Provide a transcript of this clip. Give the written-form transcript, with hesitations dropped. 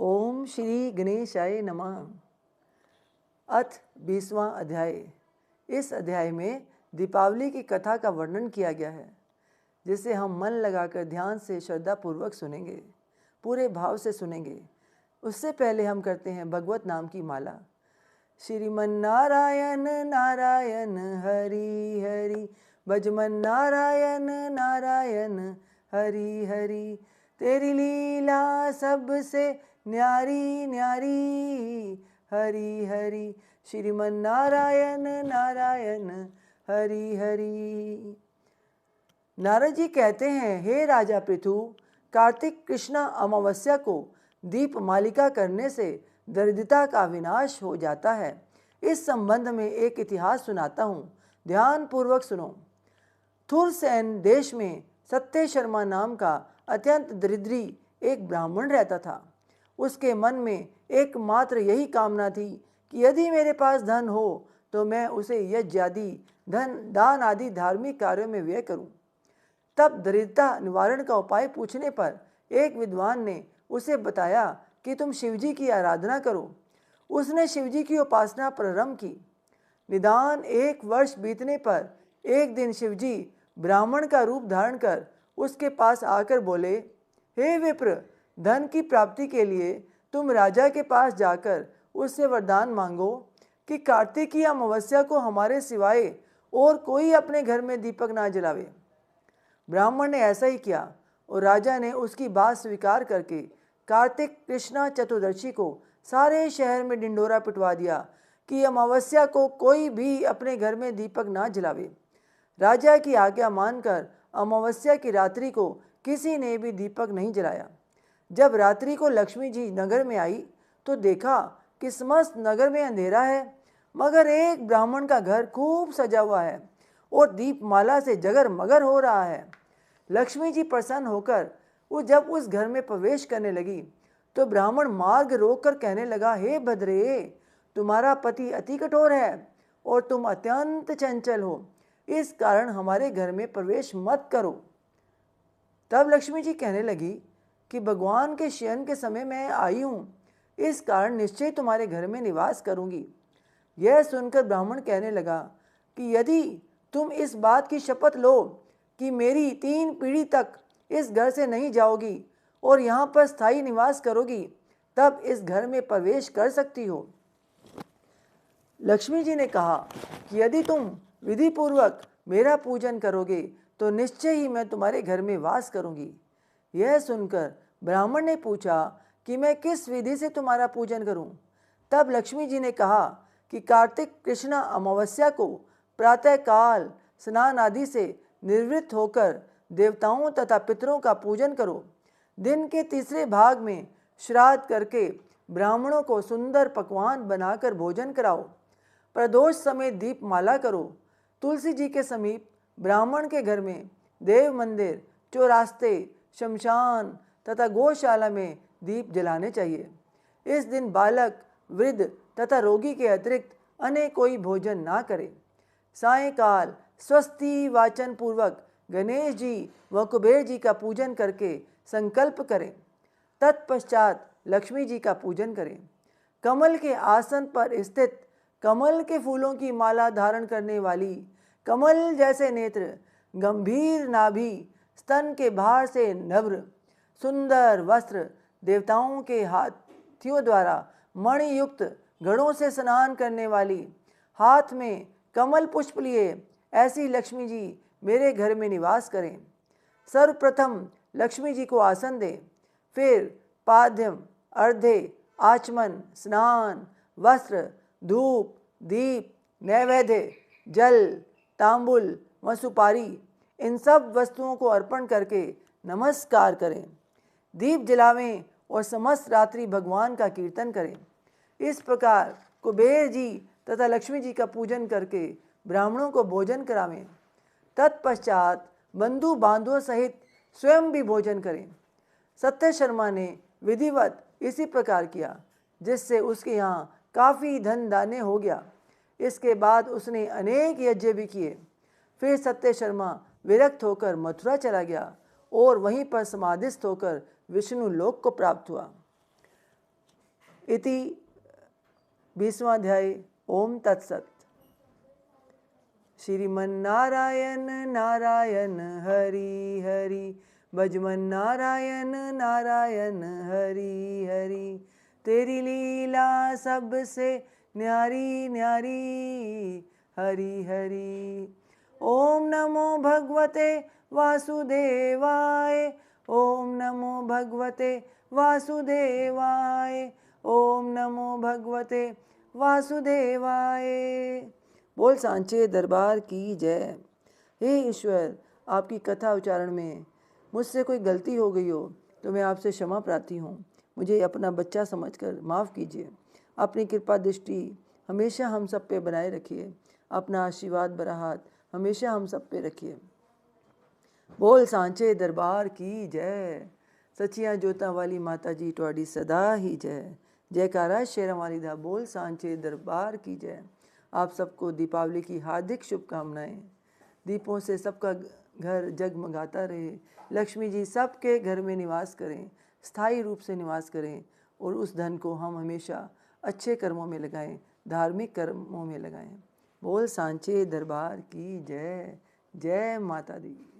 ओम श्री गणेशाय नमः। अथ 20वां अध्याय। इस अध्याय में दीपावली की कथा का वर्णन किया गया है, जिसे हम मन लगाकर ध्यान से श्रद्धापूर्वक सुनेंगे, पूरे भाव से सुनेंगे। उससे पहले हम करते हैं भगवत नाम की माला। श्रीमन नारायण नारायण हरि हरि, भजमन नारायण नारायण हरि हरि। तेरी लीला सबसे न्यारी न्यारी, हरि हरि। श्रीमन नारायण नारायण हरि हरि। नारद जी कहते हैं, हे राजा पृथु, कार्तिक कृष्ण अमावस्या को दीप मालिका करने से दरिद्रता का विनाश हो जाता है। इस संबंध में एक इतिहास सुनाता हूँ, ध्यान पूर्वक सुनो। थुरसैन देश में सत्य शर्मा नाम का अत्यंत दरिद्री एक ब्राह्मण रहता था। उसके मन में एकमात्र यही कामना थी कि यदि मेरे पास धन हो तो मैं उसे यज्ञ आदि धन दान आदि धार्मिक कार्यों में व्यय करूं। तब दरिद्रता निवारण का उपाय पूछने पर एक विद्वान ने उसे बताया कि तुम शिवजी की आराधना करो। उसने शिवजी की उपासना प्रारंभ की। निदान 1 वर्ष बीतने पर एक दिन शिवजी ब्राह्मण का रूप धारण कर उसके पास आकर बोले, हे विप्र, धन की प्राप्ति के लिए तुम राजा के पास जाकर उससे वरदान मांगो कि कार्तिकीय अमावस्या को हमारे सिवाय और कोई अपने घर में दीपक ना जलावे। ब्राह्मण ने ऐसा ही किया और राजा ने उसकी बात स्वीकार करके कार्तिक कृष्णा चतुर्दशी को सारे शहर में ढिंढोरा पिटवा दिया कि अमावस्या को कोई भी अपने घर में दीपक ना जलावे। राजा की आज्ञा मानकर अमावस्या की रात्रि को किसी ने भी दीपक नहीं जलाया। जब रात्रि को लक्ष्मी जी नगर में आई तो देखा कि समस्त नगर में अंधेरा है, मगर एक ब्राह्मण का घर खूब सजा हुआ है और दीपमाला से जगरमगर हो रहा है। लक्ष्मी जी प्रसन्न होकर जब उस घर में प्रवेश करने लगी तो ब्राह्मण मार्ग रोककर कहने लगा, हे भद्रे, तुम्हारा पति अति कठोर है और तुम अत्यंत चंचल हो, इस कारण हमारे घर में प्रवेश मत करो। तब लक्ष्मी जी कहने लगी कि भगवान के शयन के समय मैं आई हूँ, इस कारण निश्चय तुम्हारे घर में निवास करूँगी। यह सुनकर ब्राह्मण कहने लगा कि यदि तुम इस बात की शपथ लो कि मेरी 3 पीढ़ी तक इस घर से नहीं जाओगी और यहाँ पर स्थायी निवास करोगी, तब इस घर में प्रवेश कर सकती हो। लक्ष्मी जी ने कहा कि यदि तुम विधि पूर्वक मेरा पूजन करोगे तो निश्चय ही मैं तुम्हारे घर में वास करूँगी। यह सुनकर ब्राह्मण ने पूछा कि मैं किस विधि से तुम्हारा पूजन करूं? तब लक्ष्मी जी ने कहा कि कार्तिक कृष्ण अमावस्या को प्रातःकाल स्नान आदि से निवृत्त होकर देवताओं तथा पितरों का पूजन करो। दिन के तीसरे भाग में श्राद्ध करके ब्राह्मणों को सुंदर पकवान बनाकर भोजन कराओ। प्रदोष समय दीपमाला करो। तुलसी जी के समीप ब्राह्मण के घर में, देव मंदिर, चौरास्ते, शमशान तथा गौशाला में दीप जलाने चाहिए। इस दिन बालक, वृद्ध तथा रोगी के अतिरिक्त अन्य कोई भोजन ना करे। सायंकाल स्वस्ति वाचन पूर्वक गणेश जी व कुबेर जी का पूजन करके संकल्प करें। तत्पश्चात लक्ष्मी जी का पूजन करें। कमल के आसन पर स्थित, कमल के फूलों की माला धारण करने वाली, कमल जैसे नेत्र, गंभीर नाभि, स्तन के बाहर से नव्र, सुंदर वस्त्र, देवताओं के हाथियों द्वारा मणि युक्त घड़ों से स्नान करने वाली, हाथ में कमल पुष्प लिए ऐसी लक्ष्मी जी मेरे घर में निवास करें। सर्वप्रथम लक्ष्मी जी को आसन दें, फिर पाद्यम, अर्घ्य, आचमन, स्नान, वस्त्र, धूप, दीप, नैवेद्य, जल, तांबुल व सुपारी, इन सब वस्तुओं को अर्पण करके नमस्कार करें। दीप जलावें और समस्त रात्रि भगवान का कीर्तन करें। इस प्रकार कुबेर जी तथा लक्ष्मी जी का पूजन करके ब्राह्मणों को भोजन करावें। तत्पश्चात बंधु बांधवों सहित स्वयं भी भोजन करें। सत्य शर्मा ने विधिवत इसी प्रकार किया, जिससे उसके यहाँ काफ़ी धन दाने हो गया। इसके बाद उसने अनेक यज्ञ भी किए। फिर सत्य शर्मा विरक्त होकर मथुरा चला गया और वहीं पर समाधिस्थ होकर विष्णु लोक को प्राप्त हुआ। इति 20वां अध्याय। ओम तत्सत। श्रीमन्नारायण नारायण हरि हरि, भजमन नारायण नारायण हरि हरि। तेरी लीला सबसे न्यारी न्यारी, हरि हरि। ओम नमो भगवते वासुदेवाय, ओम नमो भगवते वासुदेवाय, ओम नमो भगवते वासुदेवाय। बोल सांचे दरबार की जय। हे ईश्वर, आपकी कथा उच्चारण में मुझसे कोई गलती हो गई हो तो मैं आपसे क्षमा प्रार्थी हूँ। मुझे अपना बच्चा समझकर माफ़ कीजिए। अपनी कृपा दृष्टि हमेशा हम सब पे बनाए रखिए। अपना आशीर्वाद भरा हाथ हमेशा हम सब पे रखिए। बोल सांचे दरबार की जय। सचिया जोता वाली माता जी तुहाडी सदा ही जय। जयकारा शेरा वाली दा। बोल सांचे दरबार की जय। आप सबको दीपावली की हार्दिक शुभकामनाएं। दीपों से सबका घर जगमगाता रहे। लक्ष्मी जी सबके घर में निवास करें, स्थायी रूप से निवास करें, और उस धन को हम हमेशा अच्छे कर्मों में लगाएं, धार्मिक कर्मों में लगाएं। बोल सांचे दरबार की जय। जय माता दी।